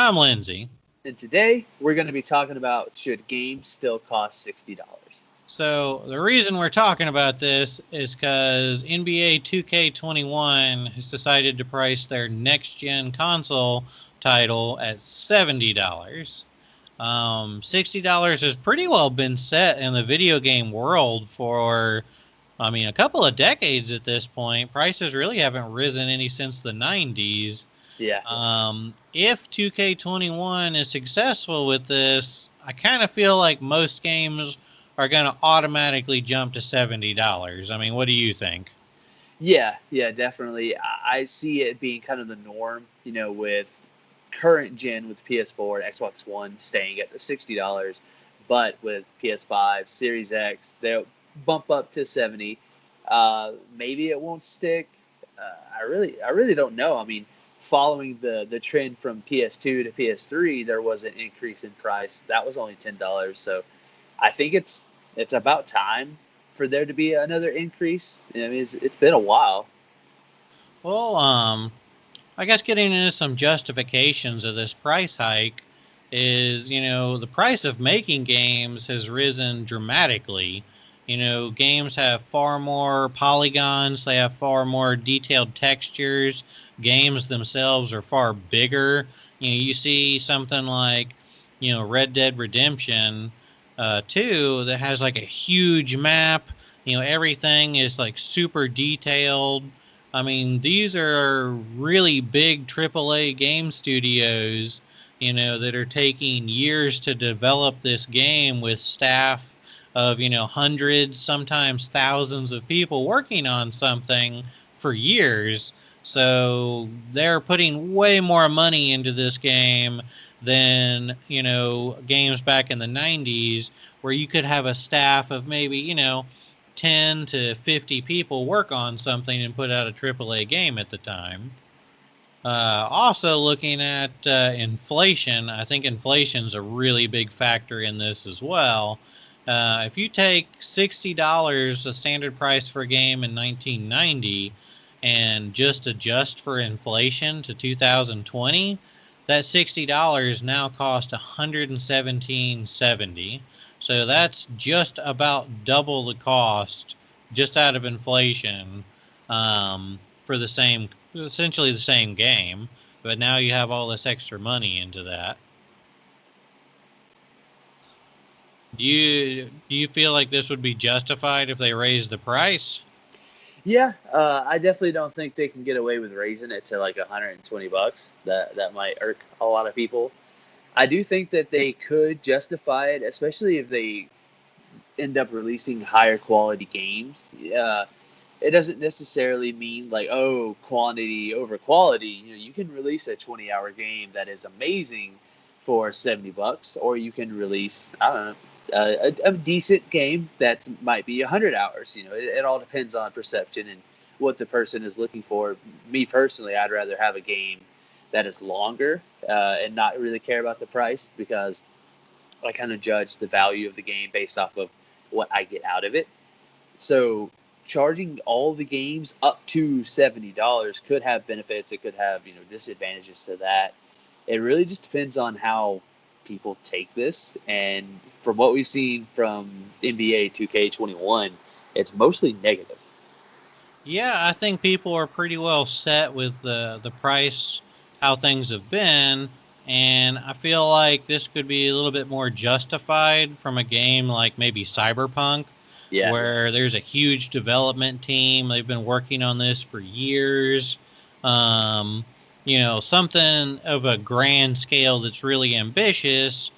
I'm Lindsay. And today we're going to be talking about should games still cost $60? So, the reason we're talking about this is because NBA 2K21 has decided to price their next gen console title at $70. $60 has pretty well been set in the video game world for, a couple of decades at this point. Prices really haven't risen any since the 90s. Yeah. If 2K21 is successful with this, I kind of feel like most games are going to automatically jump to $70. What do you think? Yeah, definitely. I see it being kind of the norm, with current gen with PS4 and Xbox One staying at the $60, but with PS5, Series X, they'll bump up to 70. Maybe it won't stick. I really don't know. Following the trend from PS2 to PS3, there was an increase in price. That was only $10. So I think it's about time for there to be another increase. It's been a while. Well, I guess getting into some justifications of this price hike is, the price of making games has risen dramatically. Games have far more polygons, they have far more detailed textures, games themselves are far bigger. You see something like, Red Dead Redemption 2 that has like a huge map. Everything is like super detailed. These are really big AAA game studios, that are taking years to develop this game with staff of, hundreds, sometimes thousands of people working on something for years. So they're putting way more money into this game than, games back in the 90s where you could have a staff of maybe, 10 to 50 people work on something and put out a AAA game at the time. Also, looking at inflation, I think inflation's a really big factor in this as well. If you take $60, a standard price for a game in 1990, and just adjust for inflation to 2020, that $60 now costs $117.70. So that's just about double the cost just out of inflation for the same, essentially the same game. But now you have all this extra money into that. Do you feel like this would be justified if they raised the price? Yeah, I definitely don't think they can get away with raising it to like $120. That might irk a lot of people. I do think that they could justify it, especially if they end up releasing higher quality games. It doesn't necessarily mean like, oh, quantity over quality. You can release a 20-hour game that is amazing for $70, or you can release, I don't know, a decent game that might be 100 hours. It all depends on perception and what the person is looking for. Me personally, I'd rather have a game that is longer and not really care about the price, because I kind of judge the value of the game based off of what I get out of it. So charging all the games up to $70 could have benefits. It could have disadvantages to that. It really just depends on how people take this. And from what we've seen from NBA 2K21, it's mostly negative. Yeah, I think people are pretty well set with the price, how things have been, and I feel like this could be a little bit more justified from a game like maybe Cyberpunk, Yeah. where there's a huge development team. They've been working on this for years. Um, something of a grand scale that's really ambitious.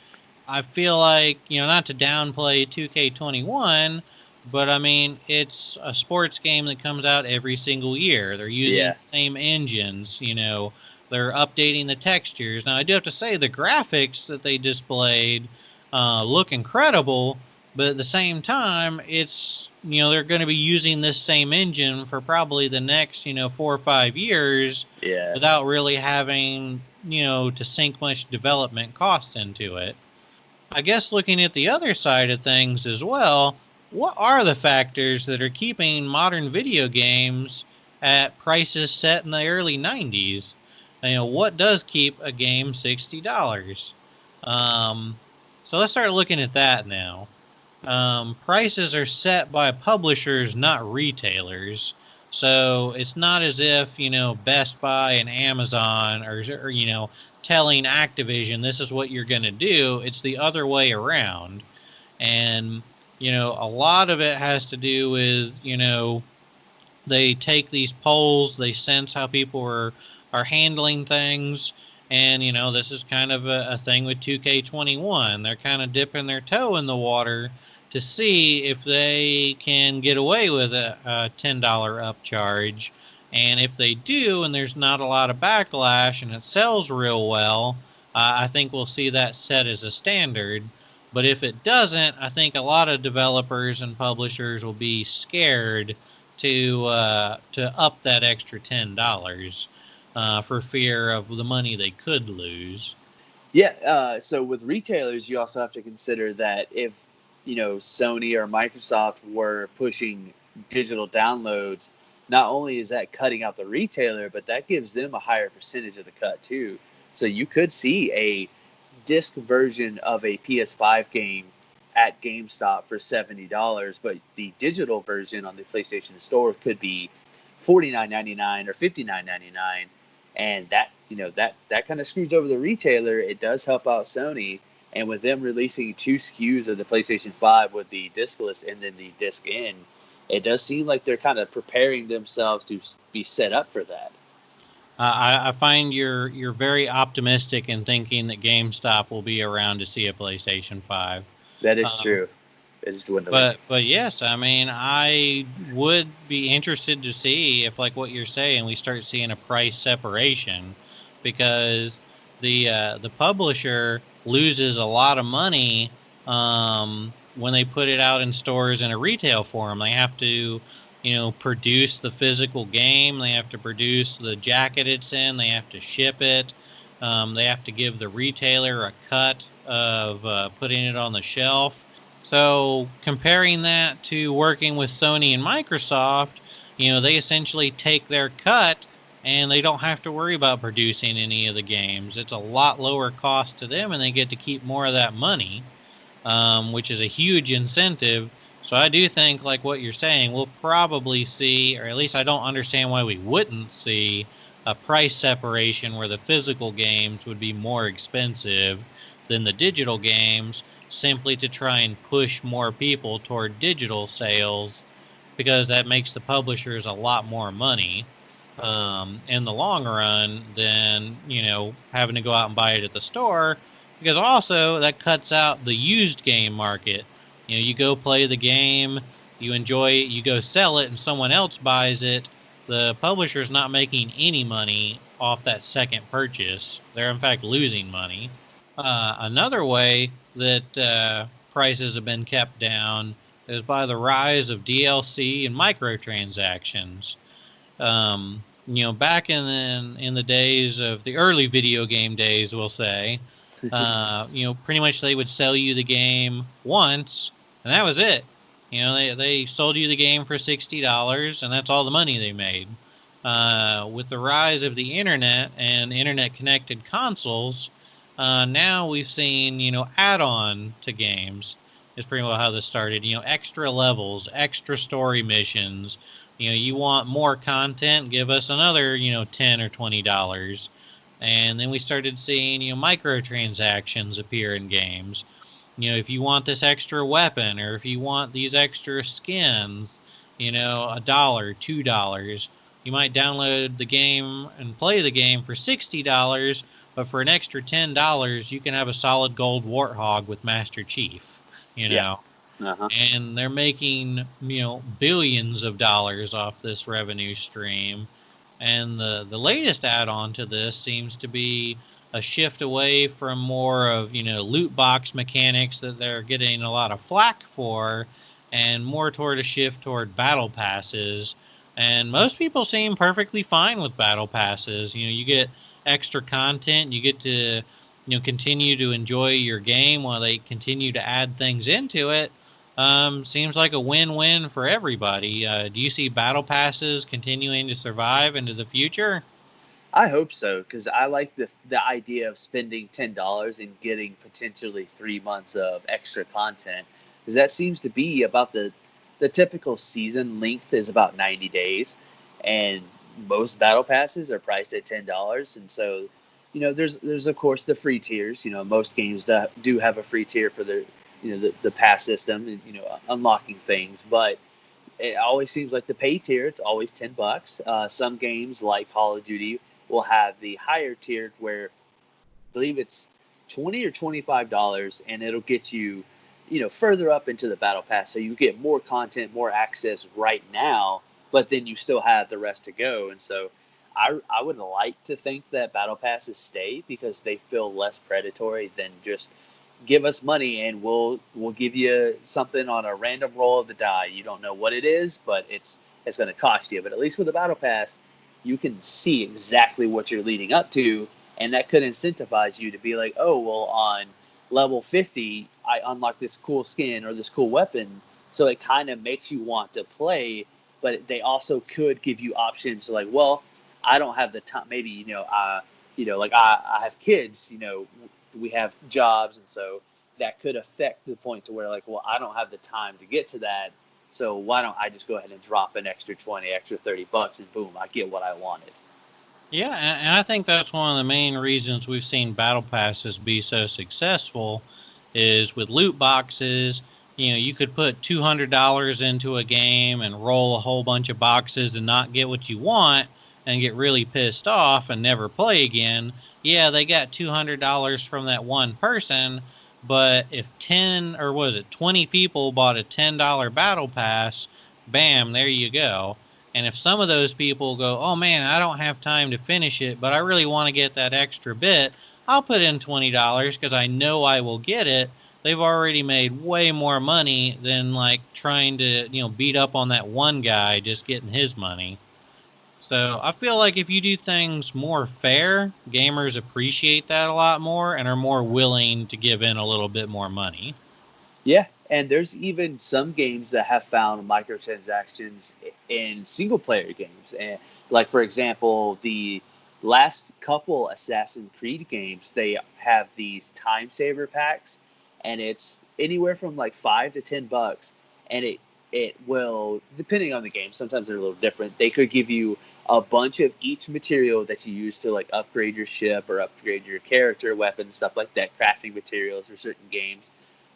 I feel like, not to downplay 2K21, but it's a sports game that comes out every single year. They're using Yeah. the same engines, they're updating the textures. Now, I do have to say the graphics that they displayed look incredible, but at the same time, they're going to be using this same engine for probably the next, 4 or 5 years Yeah. without really having, to sink much development cost into it. I guess looking at the other side of things as well, what are the factors that are keeping modern video games at prices set in the early 90s? What does keep a game $60? Um, so let's start looking at that now. Prices are set by publishers, not retailers. So it's not as if, Best Buy and Amazon are telling Activision this is what you're going to do. It's the other way around. And, a lot of it has to do with, they take these polls, they sense how people are handling things. And, this is kind of a thing with 2K21. They're kind of dipping their toe in the water to see if they can get away with a $10 upcharge. And if they do, and there's not a lot of backlash and it sells real well, I think we'll see that set as a standard. But if it doesn't, I think a lot of developers and publishers will be scared to up that extra $10 for fear of the money they could lose. Yeah. So with retailers, you also have to consider that if Sony or Microsoft were pushing digital downloads, not only is that cutting out the retailer, but that gives them a higher percentage of the cut too. So you could see a disc version of a PS5 game at GameStop for $70, but the digital version on the PlayStation Store could be $49.99 or $59.99, and that kind of screws over the retailer. It does help out Sony, and with them releasing two SKUs of the PlayStation 5 with the discless and then the disc in, it does seem like they're kind of preparing themselves to be set up for that. I find you're very optimistic in thinking that GameStop will be around to see a PlayStation 5. That is Um, true. It is dwindling. but yes, I mean, I would be interested to see if, like what you're saying, we start seeing a price separation, because the publisher loses a lot of money when they put it out in stores in a retail form. They have to, produce the physical game. They have to produce the jacket it's in. They have to ship it. They have to give the retailer a cut of putting it on the shelf. So comparing that to working with Sony and Microsoft, they essentially take their cut and they don't have to worry about producing any of the games. It's a lot lower cost to them and they get to keep more of that money, which is a huge incentive. So I do think, like what you're saying, we'll probably see, or at least I don't understand why we wouldn't see, a price separation where the physical games would be more expensive than the digital games, simply to try and push more people toward digital sales, because that makes the publishers a lot more money in the long run than having to go out and buy it at the store, because also that cuts out the used game market. You go play the game, you enjoy it, you go sell it, and someone else buys it. The publisher's not making any money off that second purchase. They're in fact losing money. Another way that prices have been kept down is by the rise of DLC and microtransactions. Back in the days of the early video game days, we'll say, pretty much they would sell you the game once, and that was it. They sold you the game for $60, and that's all the money they made. With the rise of the internet and internet-connected consoles, now we've seen, add-on to games. Is pretty well how this started. Extra levels, extra story missions. You want more content, give us another, $10 or $20. And then we started seeing, microtransactions appear in games. If you want this extra weapon, or if you want these extra skins, $1, $2. You might download the game and play the game for $60, but for an extra $10, you can have a solid gold warthog with Master Chief. You Yeah. know, Uh-huh. and they're making billions of dollars off this revenue stream. And the latest add-on to this seems to be a shift away from more of loot box mechanics that they're getting a lot of flack for, and more toward a shift toward battle passes. And most people seem perfectly fine with battle passes. You get extra content, you get to continue to enjoy your game while they continue to add things into it. Seems like a win-win for everybody. Do you see battle passes continuing to survive into the future? I hope so because I like the idea of spending $10 and getting potentially 3 months of extra content because that seems to be about the typical season length is about 90 days, and most battle passes are priced at $10, and so there's of course the free tiers. Most games do have a free tier for the pass system and unlocking things, but it always seems like the pay tier, it's always $10. Some games like Call of Duty will have the higher tier where I believe it's 20 or $25, and it'll get you, further up into the battle pass. So you get more content, more access right now, but then you still have the rest to go. And so I would like to think that battle passes stay because they feel less predatory than just give us money and we'll give you something on a random roll of the die. You don't know what it is, but it's going to cost you. But at least with the battle pass, you can see exactly what you're leading up to, and that could incentivize you to be like, oh well, on level 50, I unlock this cool skin or this cool weapon. So it kind of makes you want to play, but they also could give you options to like, well, I don't have the time. Maybe like I have kids. We have jobs, and so that could affect the point to where like, well, I don't have the time to get to that, so why don't I just go ahead and drop an extra 20, extra $30, and boom, I get what I wanted. Yeah, and I think that's one of the main reasons we've seen battle passes be so successful is with loot boxes. You could put $200 into a game and roll a whole bunch of boxes and not get what you want and get really pissed off and never play again. Yeah, they got $200 from that one person, but if 10 or was it 20 people bought a $10 battle pass, bam, there you go. And if some of those people go, oh man, I don't have time to finish it, but I really want to get that extra bit, I'll put in $20 because I know I will get it. They've already made way more money than like trying to, beat up on that one guy just getting his money. So I feel like if you do things more fair, gamers appreciate that a lot more and are more willing to give in a little bit more money. Yeah, and there's even some games that have found microtransactions in single player games. And like for example, the last couple Assassin's Creed games, they have these time saver packs, and it's anywhere from like $5 to $10, and it will, depending on the game, sometimes they're a little different. They could give you a bunch of each material that you use to like upgrade your ship or upgrade your character, weapons, stuff like that, crafting materials for certain games.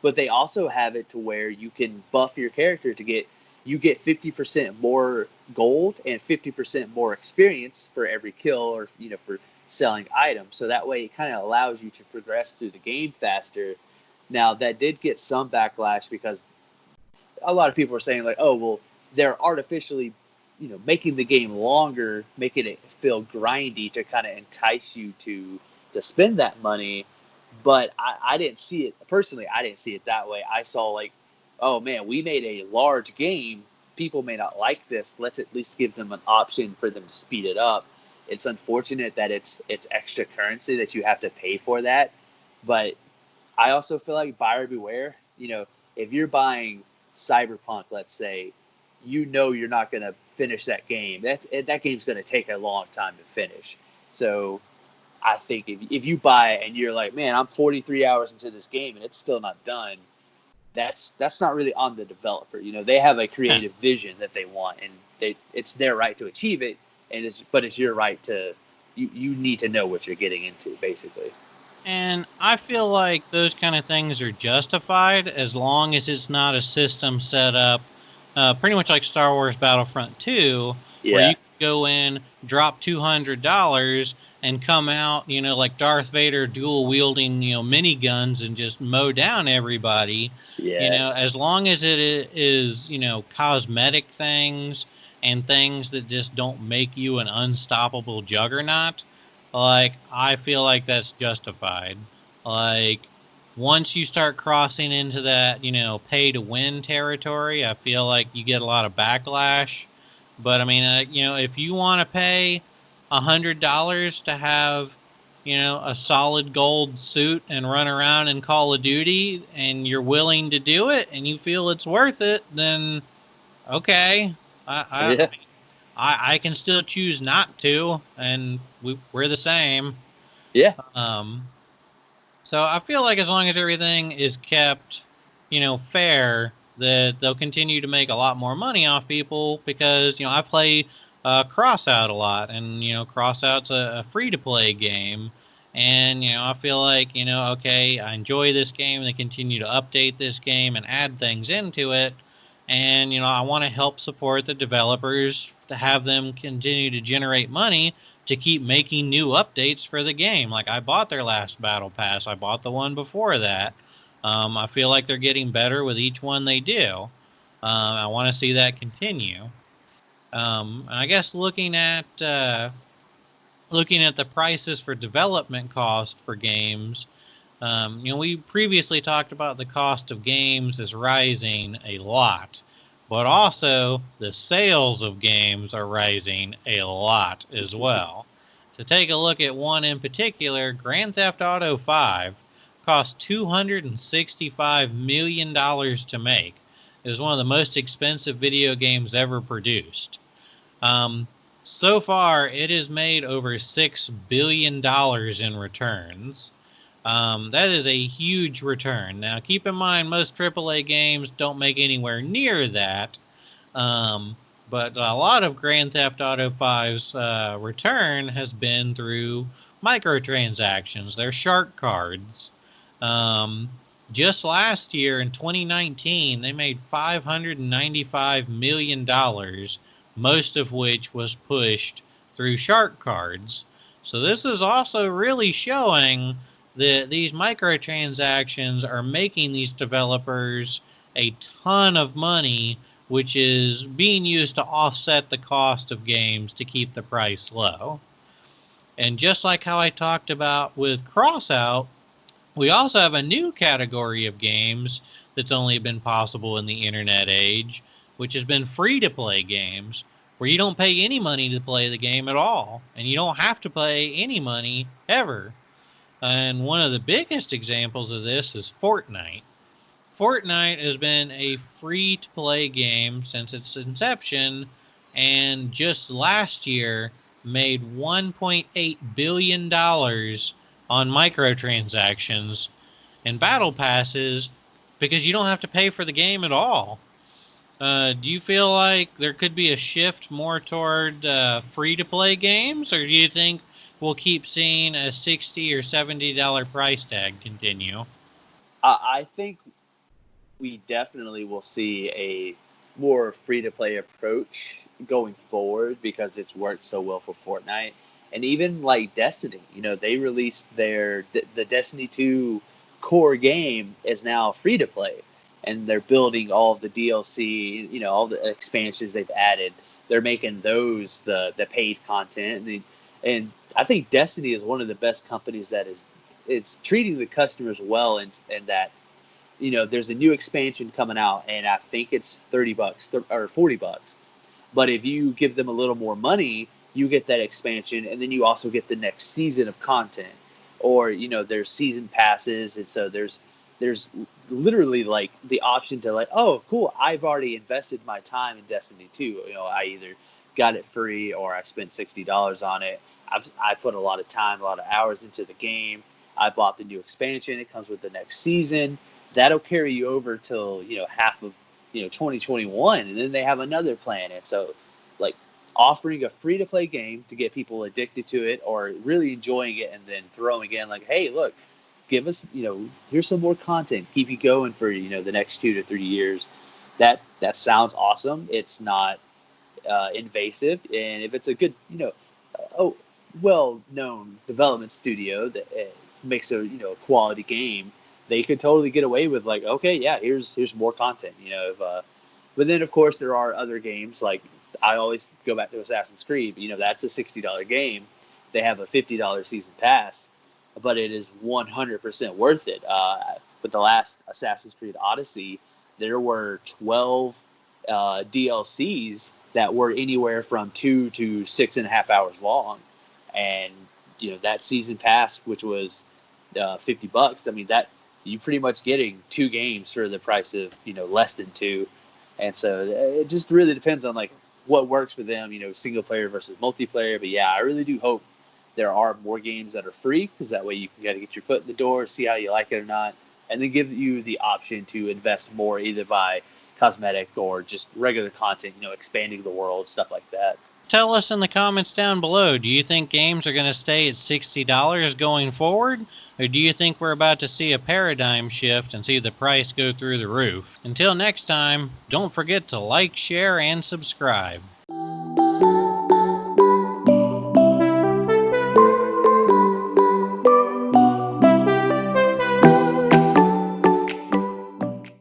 But they also have it to where you can buff your character to get 50% more gold and 50% more experience for every kill, or for selling items. So that way it kind of allows you to progress through the game faster. Now that did get some backlash because a lot of people are saying like, oh well, they're artificially making the game longer, making it feel grindy to kind of entice you to spend that money. But I didn't see it personally. I didn't see it that way. I saw like, oh man, we made a large game. People may not like this. Let's at least give them an option for them to speed it up. It's unfortunate that it's extra currency that you have to pay for that. But I also feel like buyer beware. If you're buying Cyberpunk, let's say, you're not going to finish that game. That game's going to take a long time to finish. So I think if you buy it and you're like, man, I'm 43 hours into this game and it's still not done, that's not really on the developer. They have a creative vision that they want, and it's their right to achieve it, but it's your right to you need to know what you're getting into, basically. And I feel like those kind of things are justified as long as it's not a system set up pretty much like Star Wars Battlefront 2, where Yeah, you can go in, drop $200, and come out, like Darth Vader dual wielding, miniguns and just mow down everybody. yeah, As long as it is, cosmetic things and things that just don't make you an unstoppable juggernaut, like, I feel like that's justified. Like, once you start crossing into that, pay to win territory, I feel like you get a lot of backlash. But I mean, if you want to pay $100 to have, a solid gold suit and run around in Call of Duty, and you're willing to do it, and you feel it's worth it, then okay. I yeah. I can still choose not to, and we're the same. Yeah, Um, so I feel like as long as everything is kept, fair, that they'll continue to make a lot more money off people because I play Crossout a lot, and Crossout's a free to play game, and I feel like okay, I enjoy this game. They continue to update this game and add things into it, and I want to help support the developers to have them continue to generate money to keep making new updates for the game. Like I bought their last battle pass. I bought the one before that. I feel like they're getting better with each one they do. I want to see that continue. And I guess looking at the prices for development cost for games, we previously talked about the cost of games is rising a lot, but also the sales of games are rising a lot as well. To take a look at one in particular, Grand Theft Auto 5 cost $265 million to make. It was one of the most expensive video games ever produced. Um, so far, it has made over $6 billion in returns. That is a huge return. Now, keep in mind, most AAA games don't make anywhere near that. Um, but a lot of Grand Theft Auto 5's return has been through microtransactions. They're shark cards. Um, just last year in 2019, they made $595 million, most of which was pushed through shark cards. So this is also really showing that these microtransactions are making these developers a ton of money, which is being used to offset the cost of games to keep the price low. And just like how I talked about with Crossout, we also have a new category of games that's only been possible in the internet age, which has been free to play games, where you don't pay any money to play the game at all, and you don't have to pay any money ever. And one of the biggest examples of this is Fortnite. Fortnite has been a free to play game since its inception, and just last year made $1.8 billion on microtransactions and battle passes because you don't have to pay for the game at all. Do you feel like there could be a shift more toward free to play games, or do you think we'll keep seeing a $60 or $70 price tag continue? I think we definitely will see a more free to play approach going forward because it's worked so well for Fortnite. And even like Destiny, they released the Destiny 2 core game is now free to play, and they're building all of the DLC, all the expansions they've added. They're making those the paid content, and I think Destiny is one of the best companies that is it's treating the customers well, and that there's a new expansion coming out, and I think it's $30 or $40. But if you give them a little more money, you get that expansion, and then you also get the next season of content. Or there's season passes, and so there's literally like the option to like, oh, cool, I've already invested my time in Destiny 2. I either got it free or I spent $60 on it. I put a lot of time, a lot of hours into the game. I bought the new expansion. It comes with the next season. That'll carry you over till half of 2021, and then they have another plan. And so, like, offering a free to play game to get people addicted to it or really enjoying it, and then throwing in like, hey, look, give us here's some more content, keep you going for the next 2 to 3 years. That sounds awesome. It's not invasive, and if it's a good oh well known development studio that makes a quality game, they could totally get away with like, okay, yeah, here's more content. If, but then of course there are other games like I always go back to Assassin's Creed. That's a $60 game. They have a $50 season pass, but it is 100% worth it. With the last Assassin's Creed Odyssey, there were 12 DLCs that were anywhere from 2 to 6.5 hours long, and that season pass, which was $50. I mean, that you pretty much getting two games for the price of less than two, and so it just really depends on like what works for them, single player versus multiplayer. But yeah, I really do hope there are more games that are free, because that way you can kind of get your foot in the door, see how you like it or not, and then give you the option to invest more either by cosmetic or just regular content, expanding the world, stuff like that. Tell us in the comments down below, do you think games are going to stay at $60 going forward? Or do you think we're about to see a paradigm shift and see the price go through the roof? Until next time, don't forget to like, share, and subscribe.